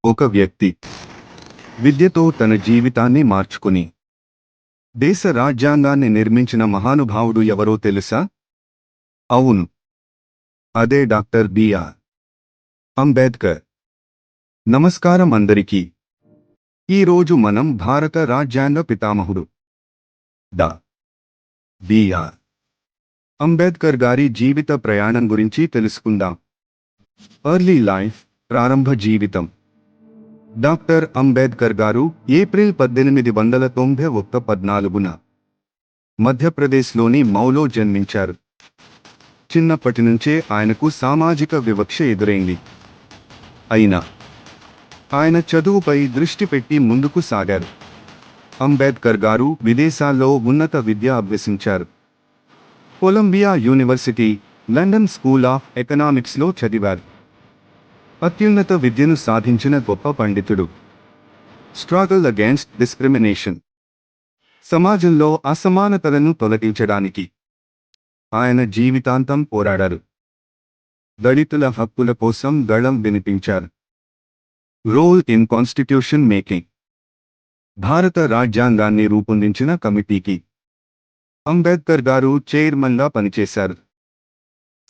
ఒక వ్యక్తి విద్యతో తన జీవితాన్ని మార్చుకుని దేశ రాజ్యాంగాన్ని నిర్మించిన మహానుభావుడు ఎవరో తెలుసా? అవును, అదే డాక్టర్ బిఆర్ అంబేద్కర్. నమస్కారం అందరికీ. ఈరోజు మనం భారత రాజ్యాంగ పితామహుడు డా బిఆర్ అంబేద్కర్ గారి జీవిత ప్రయాణం గురించి తెలుసుకుందాం. ఎర్లీ లైఫ్, ప్రారంభ జీవితం. డాక్టర్ అంబేద్కర్ గారు ఏప్రిల్ 1891 మధ్యప్రదేశ్లోని మౌలో జన్మించారు. చిన్నప్పటి నుంచే ఆయనకు సామాజిక వివక్ష ఎదురైంది. అయినా ఆయన చదువుపై దృష్టి పెట్టి ముందుకు సాగారు. అంబేద్కర్ గారు విదేశాల్లో ఉన్నత విద్య అభ్యసించారు. Columbia university, London school of ఎకనామిక్స్లో చదివారు. అత్యున్నత విద్యను సాధించిన గొప్ప పండితుడు. స్ట్రగల్ అగేన్స్ట్ డిస్క్రిమినేషన్, సమాజంలో అసమానతలను తొలగించడానికి ఆయన జీవితాంతం పోరాడారు. దళితుల హక్కుల కోసం గళం వినిపించారు. రోల్ ఇన్ కాన్స్టిట్యూషన్ మేకింగ్, భారత రాజ్యాంగాన్ని రూపొందించిన కమిటీకి అంబేద్కర్ గారు చైర్మన్గా పనిచేశారు.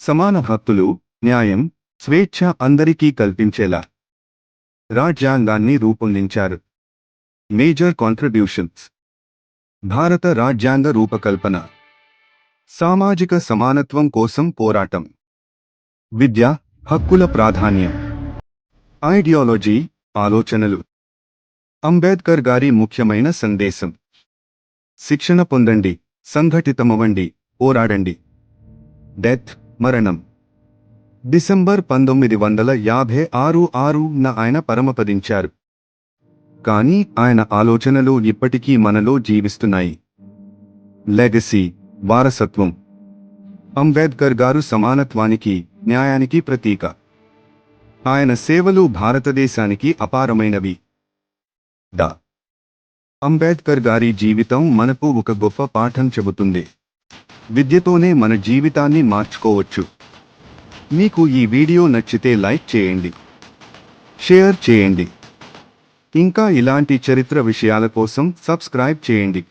సమాన హక్కులు, న్యాయం, స్వేచ్ఛ అందరికీ కల్పించేలా రాజ్యాంగాన్ని రూపొందించారు. మేజర్ కాంట్రిబ్యూషన్స్: భారత రాజ్యాంగ రూపకల్పన, సామాజిక సమానత్వం కోసం పోరాటం, విద్య హక్కుల ప్రాధాన్యం, ఐడియాలజీ ఆలోచనలు. అంబేద్కర్ గారి ముఖ్యమైన సందేశం: శిక్షణ పొందండి, సంఘటితమవ్వండి, పోరాడండి. డెత్, మరణం. డిసెంబర్ 1956న ఆయన పరమపదించారు. కానీ ఆయన ఆలోచనలు ఇప్పటికీ మనలో జీవిస్తున్నాయి. లెగసీ, వారసత్వం. అంబేద్కర్ గారు సమానత్వానికి, న్యాయానికి ప్రతీక. ఆయన సేవలు భారతదేశానికి అపారమైనవి. డా అంబేద్కర్ గారి జీవితం మనకు ఒక గొప్ప పాఠం చెబుతుంది. విద్యతోనే మన జీవితాన్ని మార్చుకోవచ్చు. మీకు ఈ వీడియో నచ్చితే లైక్ చేయండి, షేర్ చేయండి. ఇంకా ఇలాంటి చరిత్ర విషయాల కోసం సబ్స్క్రైబ్ చేయండి.